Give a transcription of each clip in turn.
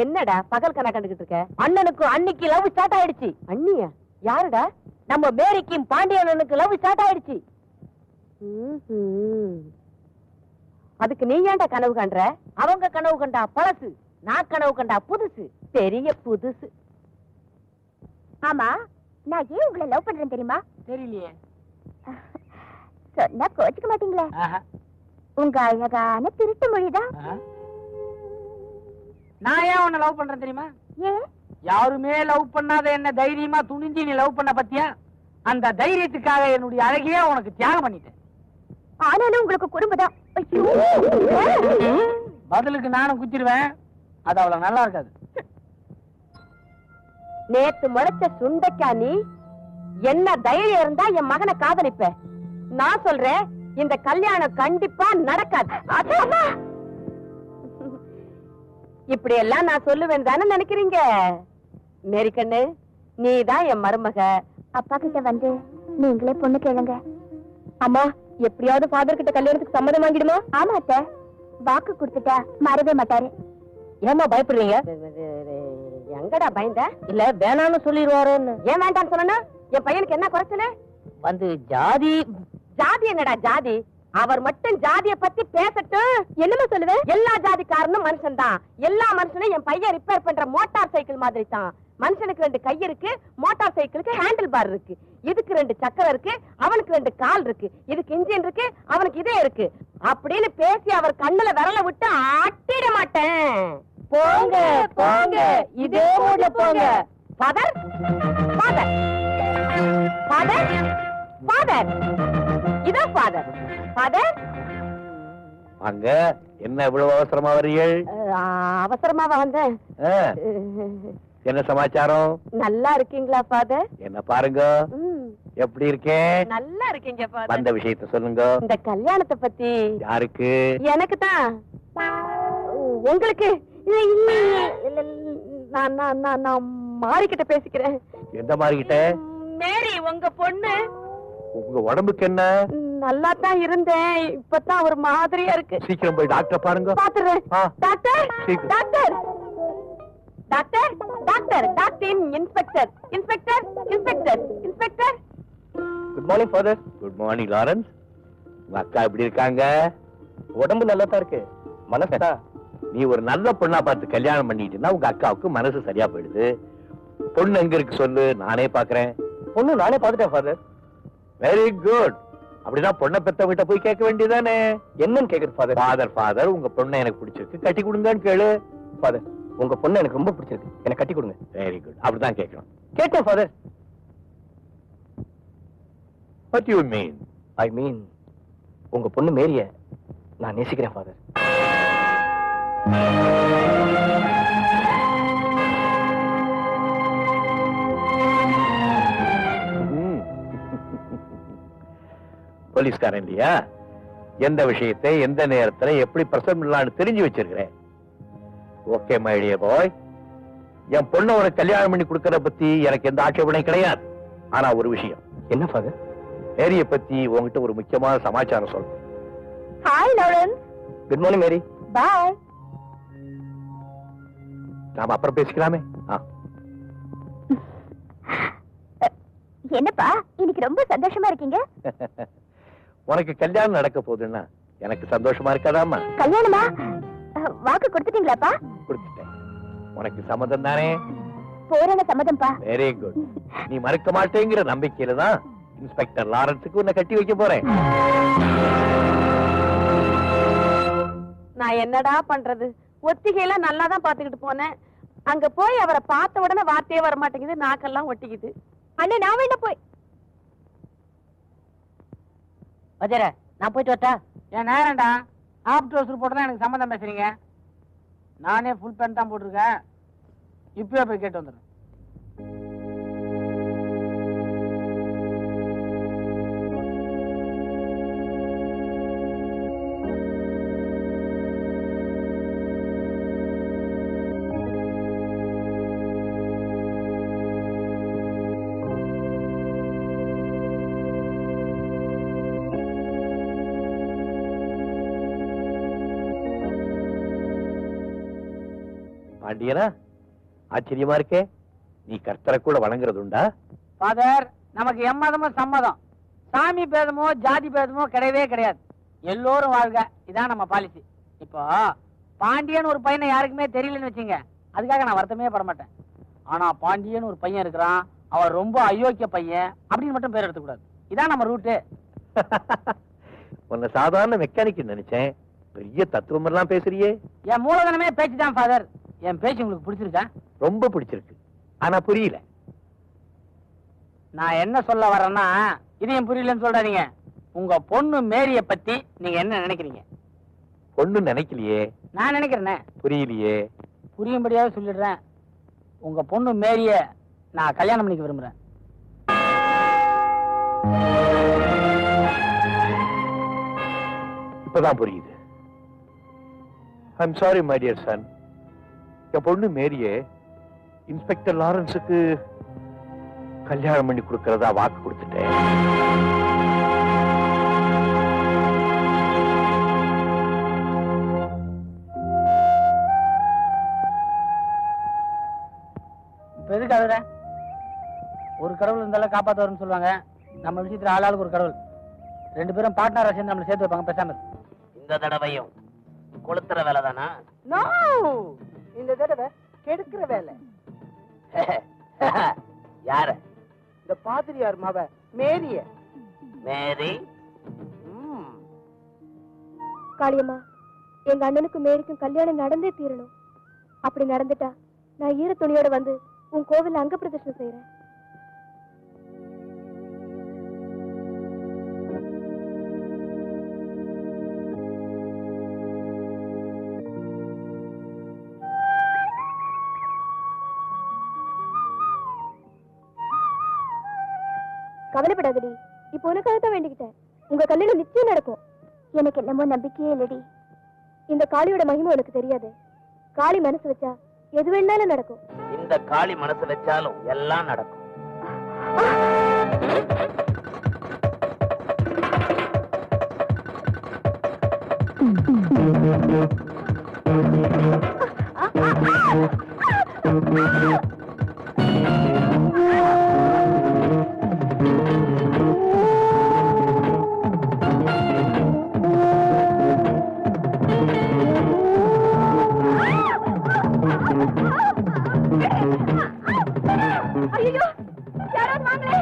என்னடா பகல் கணக்கு கண்டுகிட்டு இருக்க? அண்ணனுக்கு அன்னைக்கு லவ் ஸ்டார்ட் ஆயிடுச்சு. அண்ணியா? யாருடா? நம்ம மேரிக்கும் பாண்டியனுக்கு லவ் ஸ்டார்ட் ஆயிடுச்சு. அதுக்கு நீ ஏன்டா கனவு கண்ற? அவங்க கனவு கண்டா பழசு, நான் கனவு கண்டா புதுசு, பெரிய புதுசு. ஆமா, நான் ஏன் உங்களை லவ் பண்றேன் தெரியுமா? தெரியலையே. சொன்னா கோச்சுக்க மாட்டீங்களே. உங்க அழகான திருட்டு மொழிதான். நான் ஏன் உன்னை லவ் பண்றேன் தெரியுமா? ஏன்? யாருமே லவ் பண்ணாத என்ன தைரியமா துணிஞ்சு நீ லவ் பண்ண பத்தியா? அந்த தைரியத்துக்காக என்னுடைய அழகையே உனக்கு தியாகம் பண்ணிட்டேன். ஆனாலும் உங்களுக்கு குறும்புதான். பதிலுக்கு நானும் குத்திடுவேன். அது அவ்வளவு நல்லா இருக்காது. நேத்து முளைச்ச சுண்டைக்கா நீ என்ன தைரியம் இருந்தா என் மகனை காதலிப்ப? நான் சொல்றேன், இந்த கல்யாணம் கண்டிப்பா நடக்காது. இப்படி எல்லாம் நான் சொல்லுவேன் தானே நினைக்கிறீங்க? மேரிக்கண்ணு, நீதான் என் மருமக. அப்பா கிட்ட வந்து நீங்களே பொண்ணு கேளுங்க. அம்மா, எப்படியாவது ஃபாதர் கிட்ட கல்யாணத்துக்கு சம்மதம் வாங்கிடுமா? ஆமா அத்தை, வாக்கு கொடுத்துட்டா மறவே மாட்டாரு. ஏமா பயப்படுறீங்க? எங்கடா பயந்த? இல்ல வேணான்னு சொல்லிடுவாரோன்னு. ஏன் வேண்டான்னு சொல்லணும்? என் பையனுக்கு என்ன குறைச்சல? வந்து ஜாதி ஜாதி என்னடா ஜாதி? அவர் மட்டும் ஜாதிய பத்தி பேசட்டும். என்னமா சொல்லுவேன்? எல்லா ஜாதிக்காரனும் மனுஷன் தான். எல்லா மனுஷனும் என் பையன் ரிப்பேர் பண்ற மோட்டார் சைக்கிள் மாதிரி தான். மனுஷனுக்கு 2 கை இருக்கு, மோட்டார் சைக்கிளுக்கு ஹேண்டில் பார் இருக்கு. இதுக்கு 2 சக்கரம் இருக்கு, அவனுக்கு 2 கால் இருக்கு. இதுக்கு இன்ஜின் இருக்கு, அவனுக்கு இதே இருக்கு. அப்படின்னு பேசி அவர் கண்ணுல விரல விட்டு ஆட்டிட மாட்டேன். போங்க போங்க, இதே மூட்ல போங்க. ஃபாதர் ஃபாதர் ஃபாதர் ஃபாதர், இதோ ஃபாதர். ஃபாதர், அங்க என்ன இவ்வளவு அவசரமா வரீர்கள்? அவசரமாவா வந்தேன்? என்ன சமாச்சாரம்? நல்லா இருக்கீங்களா ஃபாதர்? என்ன பாருங்க, எப்படி இருக்கேன்? நல்லா இருக்கீங்க ஃபாதர். வந்த விஷயத்த சொல்லுங்க. இந்த கல்யாணத்தை பத்தி. யாருக்கு? எனக்கு தான். உங்களுக்கு? நான் மாறிக்கிட்ட பேசிக்கிறேன். எந்த மாறிக்கிட்ட? மேரி, உங்க பொண்ணு. உங்க உடம்புக்கு என்ன? நல்லா தான் இருந்தேன், இப்பதான் ஒரு மாதிரியா இருக்கு. சீக்கிரம் போய் டாக்டர் பாருங்க. பாத்துறேன். Doctor doctor doctor doctor doctor inspector inspector inspector inspector. Good morning father. Good morning Lawrence. உங்க அக்கா எப்படி இருக்காங்க? உடம்பு நல்லா தான் இருக்கு, மனசா. நீ ஒரு நல்ல பொண்ணா பார்த்து கல்யாணம் பண்ணிட்டுனா உங்க அக்காவுக்கு மனசு சரியா போயிடுது. பொண்ணு எங்க இருக்கு சொல்லு, நானே பாக்குறேன். பொண்ணு நானே பாத்துட்டேன் ஃபாதர். Very good. அப்படின்னா பொண்ணை பெத்தவங்கிட்ட போய் கேட்க வேண்டியதானே? என்னன்னு கேக்குது ஃபாதர்? ஃபாதர் ஃபாதர், உங்க பொண்ணை எனக்கு பிடிச்சிருக்கு, கட்டி கொடுங்கன்னு கேளு. ஃபாதர், உங்க பொண்ணை எனக்கு ரொம்ப பிடிச்சிருக்கு, எனக்கு கட்டி கொடுங்க. வெரி குட், அப்படிதான் கேட்கணும். கேட்டேன் father. What do you mean? I mean, உங்க பொண்ணு மேரிய நான் நேசிக்கிறேன் ஃபாதர். போலீஸ்காரன் இல்லையா? எந்த விஷயத்தை எந்த நேரத்துல எப்படி பிரசன்ட் பண்ணலாம்னு தெரிஞ்சு வச்சிருக்கிறேன். ஓகே மை டியர் பாய், என் பொண்ணை உனக்கு கல்யாணம் பண்ணி கொடுக்கறத பத்தி எனக்கு எந்த ஆட்சேபனையும் கிடையாது. ஆனா ஒரு விஷயம். என்ன ஃபாதர்? மேரிய பத்தி உங்ககிட்ட ஒரு முக்கியமான சமாச்சாரம் சொல்லணும். Hi Lawrence. குட் மார்னிங் மேரி. பாய். நாம அப்புறம் பேசிக்கலாமே. என்னப்பா இன்னைக்கு ரொம்ப சந்தோஷமா இருக்கீங்க? உனக்கு கல்யாணம் நடக்க போகுதுன்னா எனக்கு சந்தோஷமா இருக்காதாமா? கல்யாணமா? வாக்கு கொடுத்துட்டீங்களாப்பா? கொடுத்துட்டேன். உனக்கு சம்மதம் தானே? பூரண சம்மதம்பா. Very good. நீ மறுக்க மாட்டேங்கிற நம்பிக்கையில தான் இன்ஸ்பெக்டர் லாரன்ஸுக்கு உன்னை கட்டி வைக்க போறேன். நான் என்னடா பண்றது? ஒத்திகையில நல்லா தான் பாத்துக்கிட்டு போனேன். அங்க போய் அவரை பார்த்த உடனே வார்த்தையே வர மாட்டேங்குது, நாக்கெல்லாம் ஒட்டிக்குது. அண்ணே, நான் வேணா போய். வஜர, நான் போயிட்டு வரட்டா? என் நேரம்டா. ஆப் ட்ரவுசர் போட்டு தான் எனக்கு சம்மந்தம் பேசுறீங்க. நானே ஃபுல் பேண்ட் தான் போட்டிருக்கேன். இப்பவே போய் கேட்டு வந்துடுறேன். பாண்டியனா, ஆச்சரியமா இருக்கே. நீ கர்த்தரை கூட வணங்குறது உண்டா? ஃபாதர், நமக்கு எம்மதமும் சம்மதம். சாமி பேதமோ ஜாதி பேதமோ கிடையவே கிடையாது. எல்லோரும் வாழ்க, இதான் நம்ம பாலிசி. இப்போ பாண்டியன் ஒரு பையனை யாருக்குமே தெரியலன்னு வச்சுங்க, அதுக்காக நான் வருத்தமே பட மாட்டேன். ஆனா பாண்டியன் ஒரு பையன் இருக்கிறான், அவன் ரொம்ப அயோக்கிய பையன் அப்படின்னு மட்டும் பேர் எடுத்துக்கூடாது. இதான் நம்ம ரூட்டு. உன்னை சாதாரண மெக்கானிக் நினைச்சேன், பெரிய தத்துவம் எல்லாம் பேசுறியே. என் மூலதனமே பேச்சு தான் ஃபாதர். என் பேச்சு உங்களுக்கு பிடிச்சிருக்கா? ரொம்ப பிடிச்சிருக்கு, ஆனா புரியல. நான் என்ன சொல்ல வரேன்னா, இதையும் புரியலன்னு சொல்றாதீங்க. உங்க பொண்ணு மேரிய பத்தி நீங்க என்ன நினைக்கிறீங்க? பொண்ணு நினைக்கலையே. நான் நினைக்கிறேனே. புரியலையே. புரியும்படியாவது சொல்லிடுறேன். உங்க பொண்ணு மேரிய நான் கல்யாணம் பண்ணிக்க விரும்புறேன். இப்பதான் புரியுது. I'm sorry my dear son. என் பொண்ணு மேரியே இன்ஸ்பெக்டர் லாரன்ஸுக்கு கல்யாணம் பண்ணி கொடுக்கறதா வாக்கு கொடுத்துட்டேன். இப்ப எதுக்கு அதுல ஒரு கடவுள் இருந்தாலும் காப்பாத்த வரும்னு சொல்லுவாங்க. நம்ம விஷயத்துல ஆளாளுக்கு ஒரு கடவுள். 2 பேரும் பார்ட்னரா சேர்ந்து நம்மளை சேர்த்து வைப்பாங்க. பேசாம இந்த தடவையும் கொளுத்துற வேலை தானா? இந்த தடவை கெடுக்கிற வேலை. யார? இந்த பாதிரியார் மாவ மேரிய. மேரி? காளியம்மா, எங்க அண்ணனுக்கும் மேரிக்கும் கல்யாணம் நடந்தே தீரணும். அப்படி நடந்துட்டா நான் ஈர துணியோட வந்து உன் கோவில்ல அங்க பிரதர்ஷனம் செய்யறேன். கவலைப்படாதடி, இப்போ உனக்காக தான் வேண்டிக்கிட்டேன். உங்க கல்யாணம் நிச்சயம் நடக்கும். எனக்கு என்னமோ நம்பிக்கையே இல்லடி. இந்த காளியோட மகிமை உனக்கு தெரியாது. காளி மனசு வச்சா எது வேணாலும் நடக்கும். இந்த காளி மனசு வச்சாலும் எல்லாம் நடக்கும். ஐயோ, யாராவது வாங்களே.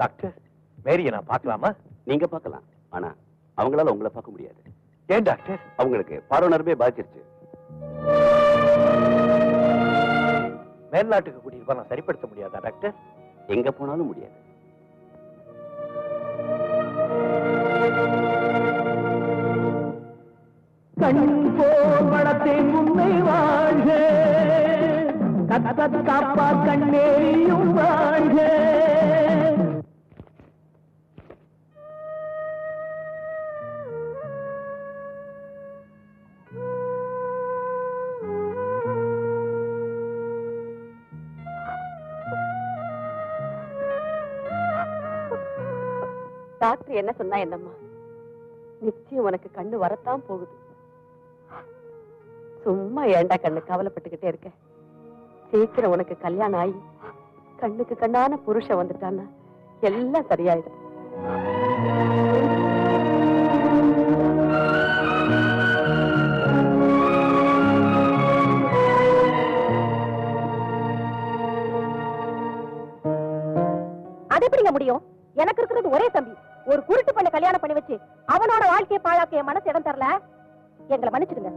டாக்டர், மேரியை நான் பார்க்கலாமா? நீங்க பார்க்கலாம், ஆனா அவங்களால உங்களை பார்க்க முடியாது. ஏன் டாக்டர்? அவங்களுக்கு பார்வை பாதிச்சிருச்சு. மேல்நாட்டுக்கு கூட்டிட்டு நான் சரிப்படுத்த முடியாதா டாக்டர்? எங்க போனாலும் முடியாது. உண்மை வாழ்க, காப்பா கண்ணேயும் வாழ்க. டாக்டர் என்ன சொன்னா என்னம்மா? நிச்சயம் உனக்கு கண்ணு வரத்தான் போகுது. சும்மா ஏண்டா கண்ணு கவலைப்பட்டுக்கிட்டே இருக்க? சீக்கிரம் உனக்கு கல்யாணம் ஆகி கண்ணுக்கு கண்ணான புருஷன் வந்துட்டான்னா எல்லாம் சரியாயிடும். அது எப்படிங்க முடியும்? எனக்கு இருக்கிறது ஒரே தம்பி. ஒரு குருட்டு பண்ண கல்யாணம் பண்ணி வச்சு அவனோட வாழ்க்கையை பாழாக்க என் மனசு இடம் தரல. எங்களை மன்னிச்சிடுங்க.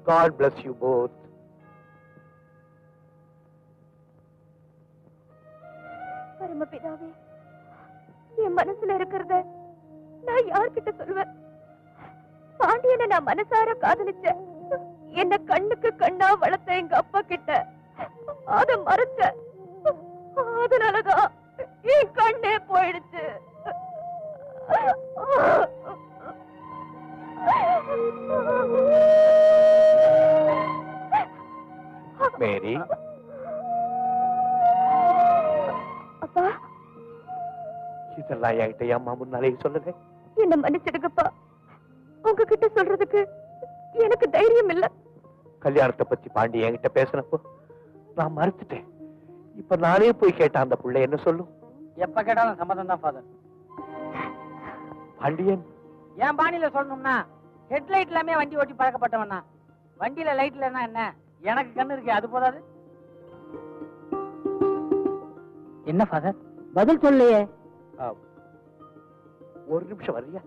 God bless you both. பரமபிதாவே, என் மனசுல இருக்கிறத நான் யார்கிட்ட சொல்வேன்? பாண்டியனை நான் மனசார காதலிச்சேன். என்ன கண்ணுக்கு கண்ணா வளர்த்த எங்க அப்பா கிட்ட அத மறைச்ச. அதனாலதான் என் கண்ணே போயிடுச்சு. மேரி, அப்பா, இதெல்லாம் என்கிட்ட அம்மா முன்னாலே சொல்லுங்க. என்ன மன்னிச்சிடுங்கப்பா. உங்ககிட்ட சொல்றதுக்கு எனக்கு தைரியம் இல்ல. கல்யாணத்தை பத்தி பாண்டி என்கிட்ட பேசினப்போ நான் மறுத்துட்டேன். இப்ப நானே போய் கேட்டேன், அந்த புள்ள என்ன சொல்லும்? எப்ப கேட்டாலும் சம்மதம் தான் ஃபாதர். பாண்டியன் என் பாணியில சொல்லணும்னா ஹெட்லைட் எல்லாமே வண்டி ஓட்டி பழக்கப்பட்டவனா. வண்டியில லைட் இல்லைன்னா என்ன, எனக்கு கண்ணு இருக்கு, அது போதாது. என்ன ஃபாதர் பதில் சொல்லையே? ஒரு நிமிஷம் வர்றியா?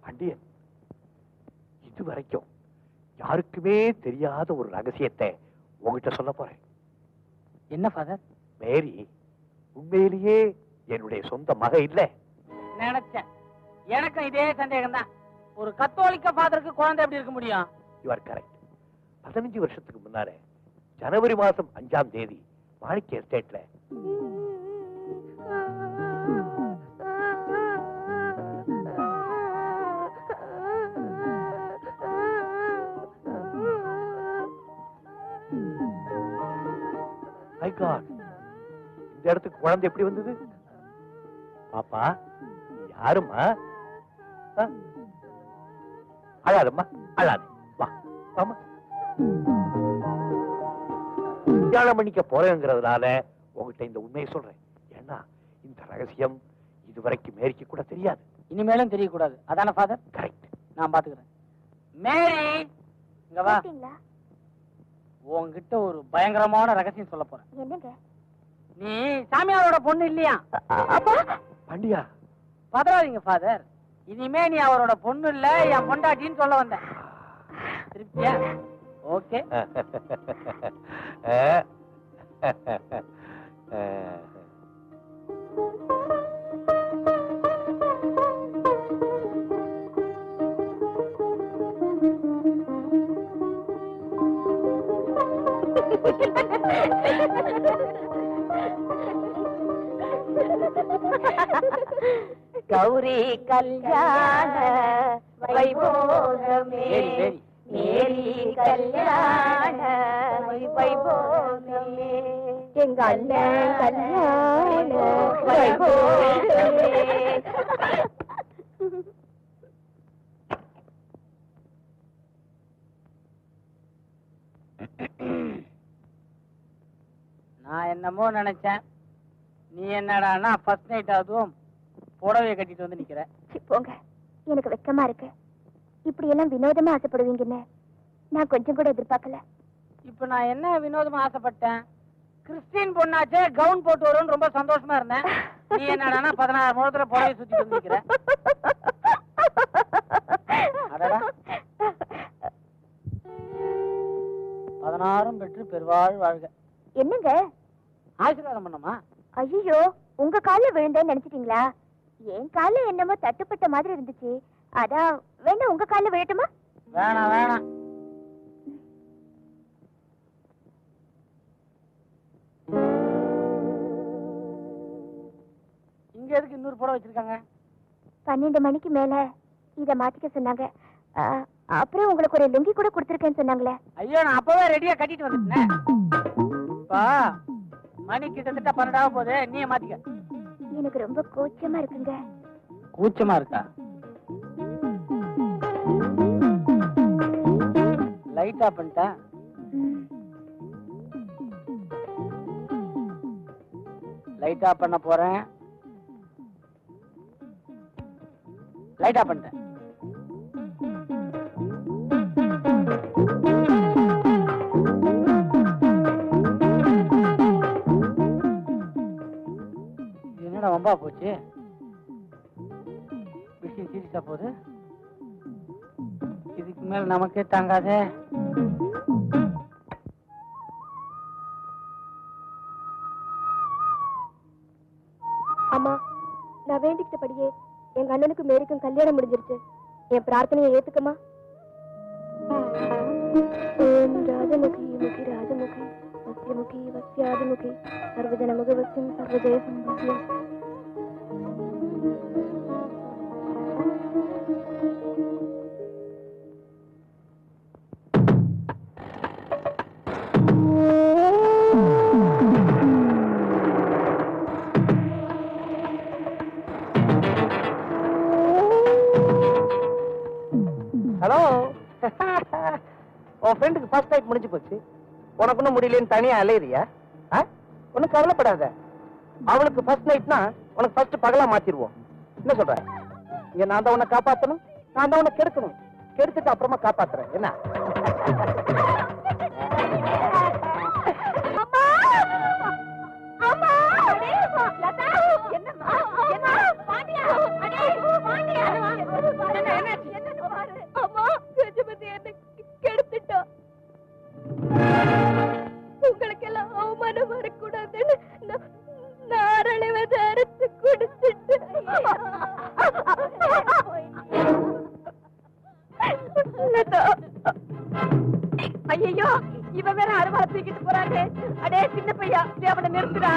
பாண்டியன், இதுவரைக்கும் யாருக்குமே தெரியாத ஒரு ரகசியத்தை உங்ககிட்ட சொல்ல போறேன். என்ன ஃபாதர்? மேரி உண்மையிலேயே என்னுடைய சொந்த மக இல்ல. நினைச்சேன். எனக்கும் இதே சந்தேகம் தான். ஒரு கத்தோலிக்க ஃபாதருக்கு குழந்தை எப்படி இருக்க முடியும்? You are correct. 15 வருஷத்துக்கு முன்னாலே ஜனவரி மாசம் 5ஆம் தேதி மாணிக்க எஸ்டேட்ல My God, இந்த இடத்துக்கு குழந்தை எப்படி வந்தது? பாப்பா, யாருமா? அழாதம்மா, அழாது. வா, வாமா. கல்யாணம் பண்ணிக்க போறேங்கிறதுனால உங்ககிட்ட இந்த உண்மையை சொல்றேன். ஏன்னா இந்த ரகசியம் இதுவரைக்கும் மேரிக்கு கூட தெரியாது. இனிமேலும் தெரியக்கூடாது. அதான ஃபாதர்? கரெக்ட். நான் பாத்துக்கிறேன். மேரி, இங்க வா. கேட்டீங்களா? உன்கிட்ட ஒரு பயங்கரமான ரகசியம் சொல்ல போறேன். என்னங்க? நீ சாமியாரோட பொண்ணு இல்லையா? அப்பா, பாண்டியா, பதறாதீங்க ஃபாதர். இனிமே நீ அவரோட பொண்ணு இல்ல, என் பொண்டாட்டின்னு சொல்ல வந்தேன். திருப்தியா? ஓகே. கௌரி கல்யாண வைபோகமே, மேரி கல்யாண வைபோகமே, எங்க அண்ணன் கல்யாண வைபோகமே. நான் என்னமோ நினைச்சேன், நீ என்னடான்னா ஃபர்ஸ்ட் நைட் அதுவும் புடவையை கட்டிட்டு வந்து நிக்கிற. போங்க, எனக்கு வெக்கமா இருக்கு. இப்படி எல்லாம் வினோதமா ஆசைப்படுவீங்கன்னு நான் கொஞ்சம் கூட எதிர்பார்க்கல. இப்ப நான் என்ன வினோதமா ஆசைப்பட்டேன்? கிறிஸ்டின் பொண்ணாச்சே, கவுன் போட்டு வரும்னு ரொம்ப சந்தோஷமா இருந்தேன். நீ என்னடான்னா 16 முழத்துல புடவை சுத்தி வந்து நிக்கிற. அடடா, 16 பெற்று பெருவாழ் வாழ்க. என்னங்க ஆசீர்வாதம் பண்ணமா? ஐயோ, உங்க கால்ல விழுந்தேன்னு நினைச்சிட்டீங்களா? என் கால்ல என்னமோ தட்டுப்பட்ட மாதிரி இருந்துச்சு. அதான் வேணா உங்க கால்ல விழட்டுமா? வேணாம் வேணாம். இங்க எதுக்கு இன்னொரு புடவை வச்சிருக்காங்க? 12 மணிக்கு மேல இத மாத்திக்க சொன்னாங்க. அப்புறம் உங்களுக்கு ஒரு லுங்கி கூட கொடுத்திருக்கேன்னு சொன்னாங்களே. ஐயோ, நான் அப்பவே ரெடியா கட்டிட்டு வந்துட்டேன். மணி கிட்டத்தட்ட 12 போகுது, நீ மாத்திக்க. எனக்கு ரொம்ப கூச்சமா இருக்குங்க. கூச்சமா இருக்கா? லைட் ஆஃப் பண்ணிட்டா? லைட் ஆஃப் பண்ண போறேன். லைட் ஆஃப் பண்ணிட்டேன். என்னடா வம்பா போச்சு? விஷயம் சீரியஸா போகுது. இனிமேல் நமக்கே தாங்காதே. அம்மா, நான் வேண்டிக்கிட்டபடியே எங்க அண்ணனுக்கும் மேரிக்கும் கல்யாணம் முடிஞ்சிருச்சு. என் பிரார்த்தனையை ஏத்துக்கமா? ஓம் ராஜமுகி முகி ராஜமுகி வஸ்யமுகி வஸ்யாதிமுகி சர்வஜன முகவஸ்யம் சர்வஜய சம்பத்யம். ஹலோ, உன் ஃப்ரெண்டுக்கு ஃபர்ஸ்ட் நைட் முடிஞ்சு போச்சு. உனக்கு ஒன்றும் முடியலன்னு தனியா அலையிறியா? ஒன்னும் கவலைப்படாத. அவளுக்கு ஃபர்ஸ்ட் நைட்னா உனக்கு ஃபர்ஸ்ட் பகலா மாத்திடுவோம். என்ன சொல்ற? இங்க நான் தான் உன்னை காப்பாத்தணும், நான் தான் உன்னை கெடுக்கணும். கெடுத்துட்டு அப்புறமா காப்பாத்துறேன். என்ன? உங்களுக்கெல்லாம் அவமானம் வரக்கூடாதுன்னு நாரழிவதை அரைச்சு குடிச்சிட்டு ஐயோ, இவன் வேற அருவா தூக்கிட்டு போறாரு. அடே சின்ன பையா, அவனை நிறுத்துடா.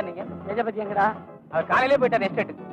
நீங்க எஜபதி எங்கடா? காலையிலே போயிட்டார் எஸ்டேட்டுக்கு.